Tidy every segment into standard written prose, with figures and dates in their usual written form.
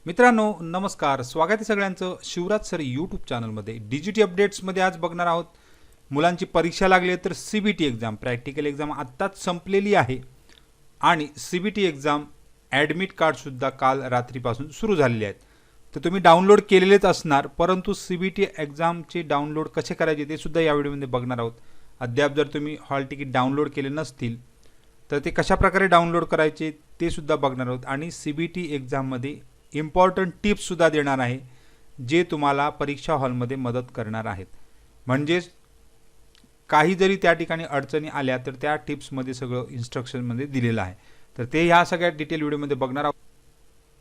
मित्रांनो नमस्कार, स्वागत आहे सगळ्यांचं शिवराज सर यूट्यूब चॅनलमध्ये. डिजिटी अपडेट्समध्ये आज बघणार आहोत. मुलांची परीक्षा लागली आहे तर CBT एक्झाम, प्रॅक्टिकल एक्झाम आत्ताच संपलेली आहे आणि CBT एक्झाम ॲडमिट कार्डसुद्धा काल रात्रीपासून सुरू झालेले आहेत. तर तुम्ही डाउनलोड केलेलेच असणार, परंतु CBT एक्झामचे डाउनलोड कसे करायचे ते सुद्धा या व्हिडिओमध्ये बघणार आहोत. अद्याप जर तुम्ही हॉल तिकीट डाउनलोड केले नसतील तर ते कशाप्रकारे डाउनलोड करायचे ते सुद्धा बघणार आहोत आणि CBT एक्झाममध्ये इम्पॉर्टंट टिप्ससुद्धा देणार आहे जे तुम्हाला परीक्षा हॉलमध्ये मदत करणार आहेत. म्हणजेच काही जरी त्या ठिकाणी अडचणी आल्या तर त्या टिप्समध्ये सगळं इन्स्ट्रक्शनमध्ये दिलेलं आहे. तर ते ह्या सगळ्या डिटेल व्हिडिओमध्ये बघणार आहोत.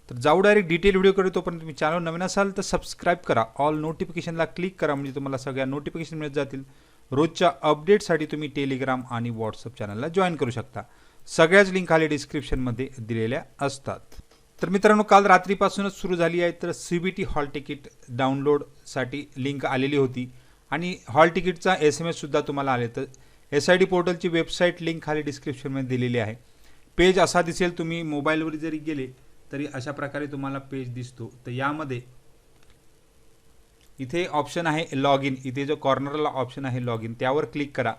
तर जाऊ डायरेक्ट डिटेल व्हिडिओकडे. तोपर्यंत तुम्ही चॅनल नवीन असाल तर सबस्क्राईब करा, ऑल नोटिफिकेशनला क्लिक करा, म्हणजे तुम्हाला सगळ्या नोटिफिकेशन मिळत जातील. रोजच्या अपडेटसाठी तुम्ही टेलिग्राम आणि व्हॉट्सअप चॅनलला जॉईन करू शकता. सगळ्याच लिंक खाली डिस्क्रिप्शनमध्ये दिलेल्या असतात. तर मित्रांनो काल रात्रीपासूनच सुरू झाली आहे. तर CBT हॉल तिकीट डाउनलोडसाठी लिंक आलेली होती आणि हॉल तिकीटचा SMS सुद्धा तुम्हाला आले. तर SID पोर्टलची वेबसाईट लिंक खाली डिस्क्रिप्शनमध्ये दिलेली आहे. पेज असा दिसेल, तुम्ही मोबाईलवर जरी गेले तरी अशा प्रकारे तुम्हाला पेज दिसतो. तर यामध्ये इथे ऑप्शन आहे लॉग इन, इथे जो कॉर्नरला ऑप्शन आहे लॉग इन त्यावर क्लिक करा.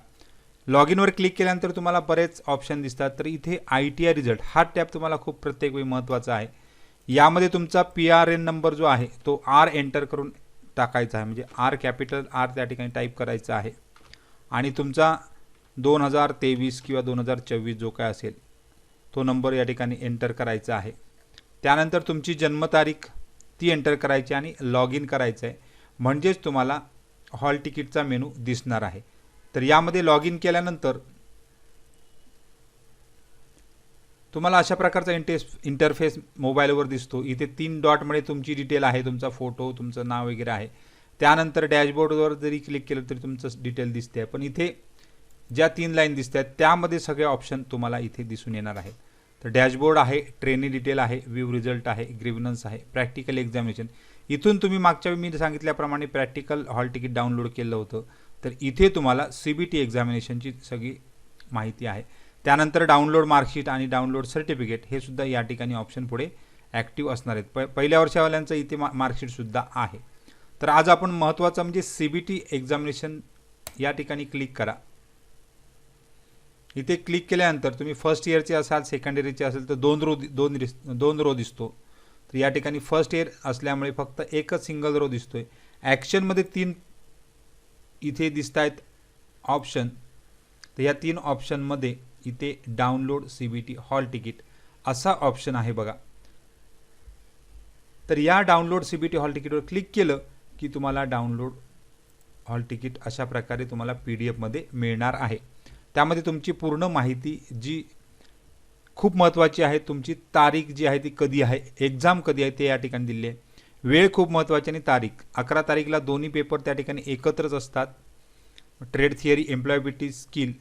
लॉग इनवर क्लिक केल्यानंतर तुम्हाला बरेच ऑप्शन दिसतात. तर इथे ITR रिझल्ट हा टॅब तुम्हाला खूप प्रत्येक वेळी महत्त्वाचा आहे. यामध्ये तुमचा PRN नंबर जो आहे तो R एंटर करून टाकायचा आहे, म्हणजे R कॅपिटल R त्या ठिकाणी टाईप करायचा आहे आणि तुमचा 2023 किंवा 2024 जो काय असेल तो नंबर या ठिकाणी एंटर करायचा आहे. त्यानंतर तुमची जन्मतारीख ती एंटर करायची आणि लॉग इन करायचं आहे, म्हणजेच तुम्हाला हॉल तिकीटचा मेनू दिसणार आहे. तर यामध्ये लॉग इन केल्यानंतर तुम्हाला अशा प्रकारचा इंटरफेस मोबाईलवर दिसतो. इथे 3 डॉटमध्ये तुमची डिटेल आहे, तुमचा फोटो, तुमचं नाव वगैरे आहे. त्यानंतर डॅशबोर्डवर जरी क्लिक केलं तरी तुमचं डिटेल दिसते. पण इथे ज्या 3 लाईन दिसत आहेत त्यामध्ये सगळे ऑप्शन तुम्हाला इथे दिसून येणार आहेत. तर डॅशबोर्ड आहे, ट्रेनिंग डिटेल आहे, व्ह्यू रिझल्ट आहे, ग्रीव्हनन्स आहे, प्रॅक्टिकल एक्झामिनेशन. इथून तुम्ही मागच्या मी सांगितल्याप्रमाणे प्रॅक्टिकल हॉल तिकीट डाउनलोड केलं होतं. तर इथे तुम्हाला CBT एक्झामिनेशनची सगळी माहिती आहे. त्यानंतर डाउनलोड मार्कशीट आणि डाउनलोड सर्टिफिकेट हे सुद्धा या ठिकाणी ऑप्शन पुढे ॲक्टिव्ह असणार आहेत. पहिल्या वर्षावाल्यांचं इथे मार्कशीटसुद्धा आहे. तर आज आपण महत्त्वाचं म्हणजे CBT एक्झामिनेशन या ठिकाणी क्लिक करा. इथे क्लिक केल्यानंतर तुम्ही फर्स्ट इयरचे असाल, सेकंड इयरचे असेल तर दोन रो दिसतो. तर या ठिकाणी फर्स्ट इयर असल्यामुळे फक्त एकच सिंगल रो दिसतोय. ॲक्शनमध्ये 3 इथे दिसत आहेत ऑप्शन. तर या 3 ऑप्शनमध्ये इथे डाउनलोड CBT हॉल तिकीट असा ऑप्शन आहे बघा. तर या डाउनलोड CBT हॉल तिकीटवर क्लिक केलं की तुम्हाला डाउनलोड हॉल तिकीट अशा प्रकारे तुम्हाला PDF मध्ये मिळणार आहे. त्यामध्ये तुमची पूर्ण माहिती जी खूप महत्त्वाची आहे, तुमची तारीख जी आहे ती कधी आहे, एक्झाम कधी आहे ते या ठिकाणी दिली आहे, वेळ खूप महत्त्वाची आणि तारीख 11 तारीखला दोन्ही पेपर त्या ठिकाणी एकत्रच असतात. ट्रेड थिअरी, एम्प्लॉयबिलिटी स्किल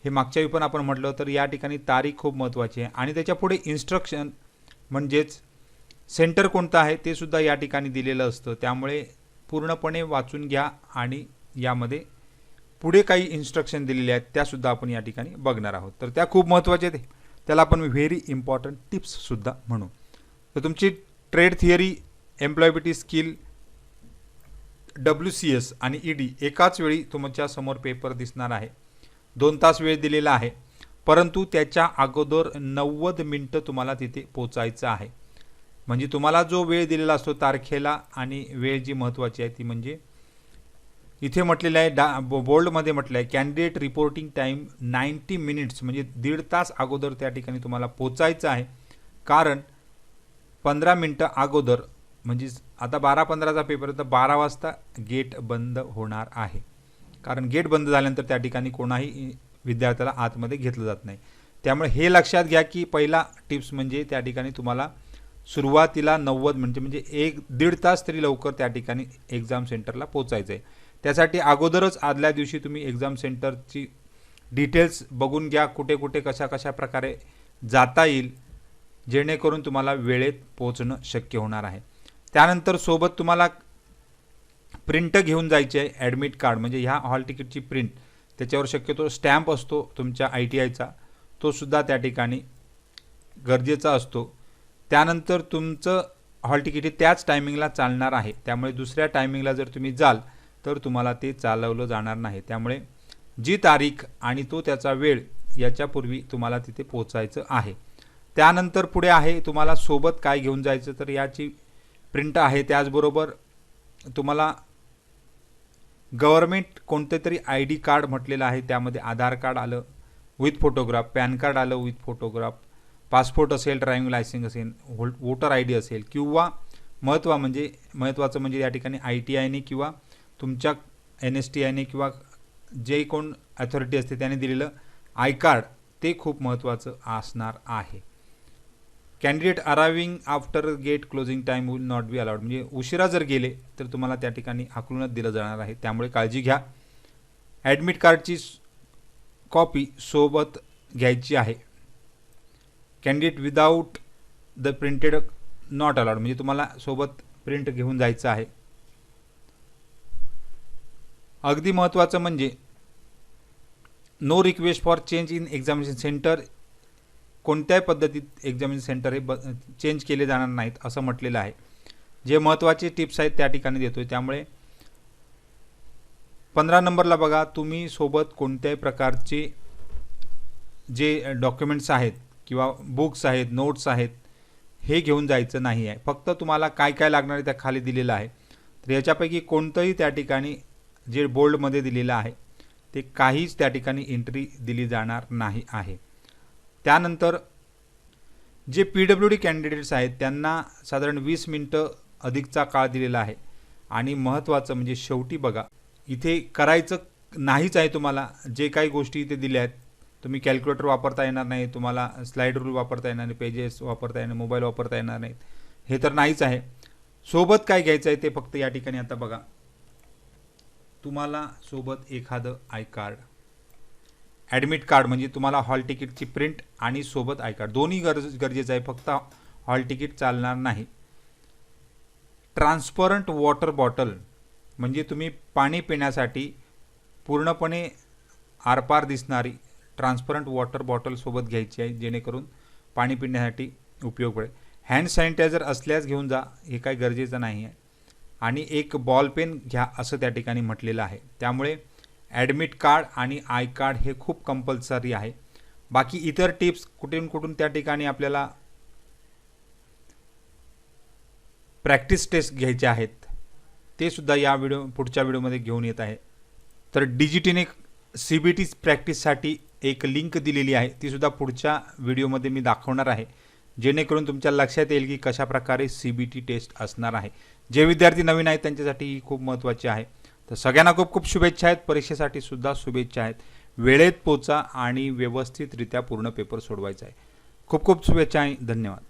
हे मागच्या वेळी पण आपण म्हटलं. तर या ठिकाणी तारीख खूप महत्त्वाची आहे आणि त्याच्या पुढे इन्स्ट्रक्शन म्हणजेच सेंटर कोणतं आहे ते सुद्धा या ठिकाणी दिलेलं असतं. त्यामुळे पूर्णपणे वाचून घ्या आणि यामध्ये पुढे काही इन्स्ट्रक्शन दिलेले आहेत त्यासुद्धा आपण या ठिकाणी बघणार आहोत. तर त्या खूप महत्त्वाच्या आहेत, त्याला आपण व्हेरी इम्पॉर्टंट टिप्ससुद्धा म्हणू. तर तुमची trade theory, employability skill, WCS आणि ED एकाच वेळी तुमच्या समोर पेपर दिसणार आहे. 2 तास वेळ दिलेला आहे, परंतु त्याच्या अगोदर 90 मिनटं तुम्हाला तिथे पोचायचं आहे. म्हणजे तुम्हाला जो वेळ दिलेला असतो तारखेला आणि वेळ जी महत्त्वाची आहे ती म्हणजे इथे म्हटलेलं आहे, बोल्डमध्ये म्हटलं आहे कॅन्डिडेट रिपोर्टिंग टाईम 90 मिनिट्स, म्हणजे 1.5 तास अगोदर त्या ठिकाणी तुम्हाला पोचायचं आहे. कारण 15 मिनटं अगोदर म्हणजे आता 12:15चा पेपर तर 12 वाजता गेट बंद होणार आहे. कारण गेट बंद झाल्यानंतर त्या ठिकाणी कोणाही विद्यार्थ्याला आतमध्ये घेतलं जात नाही. त्यामुळे हे लक्षात घ्या की पहिला टिप्स म्हणजे त्या ठिकाणी तुम्हाला सुरुवातीला 90 मिनिटं म्हणजे 1-1.5 तास तरी लवकर त्या ठिकाणी एक्झाम सेंटरला पोचायचं आहे. त्यासाठी अगोदरच आदल्या दिवशी तुम्ही एक्झाम सेंटरची डिटेल्स बघून घ्या, कुठे कुठे कशा प्रकारे जाता येईल, जेणेकरून तुम्हाला वेळेत पोहोचणं शक्य होणार आहे. त्यानंतर सोबत तुम्हाला प्रिंट घेऊन जायची आहे, ॲडमिट कार्ड म्हणजे ह्या हॉल तिकीटची प्रिंट, त्याच्यावर शक्यतो स्टॅम्प असतो तुमच्या ITIचा, तो सुद्धा त्या ठिकाणी गरजेचा असतो. त्यानंतर तुमचं हॉल तिकीट हे त्याच टायमिंगला चालणार आहे, त्यामुळे दुसऱ्या टायमिंगला जर तुम्ही जाल तर तुम्हाला ते चालवलं जाणार नाही. त्यामुळे जी तारीख आणि तो त्याचा वेळ याच्यापूर्वी तुम्हाला तिथे पोहोचायचं आहे. त्यानंतर पुढे आहे तुम्हाला सोबत काय घेऊन जायचं, तर याची प्रिंट आहे. त्याचबरोबर तुम्हाला गव्हर्नमेंट कोणते तरी ID कार्ड म्हटलेलं आहे, त्यामध्ये आधार कार्ड आलं विथ फोटोग्राफ, पॅन कार्ड आलं विथ फोटोग्राफ, पासपोर्ट असेल, ड्रायव्हिंग लायसन्स असेल, वोटर ID असेल, किंवा महत्त्वाचं म्हणजे या ठिकाणी ITIने किंवा तुमच्या NSTIने किंवा जे कोण अथॉरिटी असते त्याने दिलेलं आय कार्ड, ते खूप महत्त्वाचं असणार आहे. Candidate arriving after gate closing time will not be allowed, म्हणजे उशिरा जर गेले तर तुम्हाला त्या ठिकाणी हाकलूनच दिलं जाणार आहे, त्यामुळे काळजी घ्या. ॲडमिट कार्डची कॉपी सोबत घ्यायची आहे. Candidate without the printed not allowed, म्हणजे तुम्हाला सोबत प्रिंट घेऊन जायचं आहे. अगदी महत्त्वाचं म्हणजे no request for change in examination centre, कोणत्याही पद्धतीत एक्झामिनेशन सेंटर हे चेंज केले जाणार नाहीत असं म्हटलेलं आहे. जे महत्त्वाचे टिप्स आहेत त्या ठिकाणी देतोय. त्यामुळे 15 नंबरला बघा, तुम्ही सोबत कोणत्याही प्रकारचे जे डॉक्युमेंट्स आहेत किंवा बुक्स आहेत, नोट्स आहेत, हे घेऊन जायचं नाही आहे. फक्त तुम्हाला काय काय लागणार आहे त्या खाली दिलेलं आहे. तर याच्यापैकी कोणतंही त्या ठिकाणी जे बोल्डमध्ये दिलेलं आहे ते काहीच त्या ठिकाणी एंट्री दिली जाणार नाही आहे. त्यानंतर जे PWD कॅन्डिडेट्स आहेत त्यांना साधारण 20 मिनिटं अधिकचा काळ दिलेला आहे. आणि महत्त्वाचं म्हणजे शेवटी बघा, इथे करायचं नाहीच आहे तुम्हाला. जे काही गोष्टी इथे दिल्या आहेत, तुम्ही कॅल्क्युलेटर वापरता येणार नाही, तुम्हाला स्लाइड रूल वापरता येणार नाही, पेजेस वापरता येणार, मोबाईल वापरता येणार नाहीत, हे तर नाहीच आहे. सोबत काय घ्यायचं आहे ते फक्त या ठिकाणी आता बघा, तुम्हाला सोबत एखादं आय कार्ड, ॲडमिट कार्ड म्हणजे तुम्हाला हॉल तिकीटची प्रिंट आणि सोबत आय कार्ड दोन्ही गरजेचं आहे, फक्त हॉल तिकीट चालणार नाही. ट्रान्सपरंट वॉटर बॉटल, म्हणजे तुम्ही पाणी पिण्यासाठी पूर्णपणे आरपार दिसणारी ट्रान्सपरंट वॉटर बॉटल सोबत घ्यायची आहे, जेणेकरून पाणी पिण्यासाठी उपयोग पडेल. हँड सॅनिटायझर असल्यास घेऊन जा, हे काही गरजेचं नाही आहे. आणि एक बॉल पेन घ्या असं त्या ठिकाणी म्हटलेलं आहे. त्यामुळे ॲडमिट कार्ड आणि आय कार्ड हे खूप कंपल्सरी आहे. बाकी इतर टिप्स कुठून त्या ठिकाणी आपल्याला प्रॅक्टिस टेस्ट घ्यायचे आहेत, ते सुद्धा या पुढच्या व्हिडिओमध्ये घेऊन येत आहे. तर DGTने CBT प्रॅक्टिससाठी एक लिंक दिलेली आहे, ती सुद्धा पुढच्या व्हिडिओमध्ये मी दाखवणार आहे, जेणेकरून तुमच्या लक्षात येईल की कशाप्रकारे CBT टेस्ट असणार आहे. जे विद्यार्थी नवीन आहेत त्यांच्यासाठी ही खूप महत्त्वाची आहे. तर सगळ्यांना खूप खूप शुभेच्छा आहेत. परीक्षेसाठी सुद्धा शुभेच्छा आहेत. वेळेत पोचा आणि व्यवस्थितरित्या पूर्ण पेपर सोडवायचा आहे. खूप खूप शुभेच्छा आणि धन्यवाद.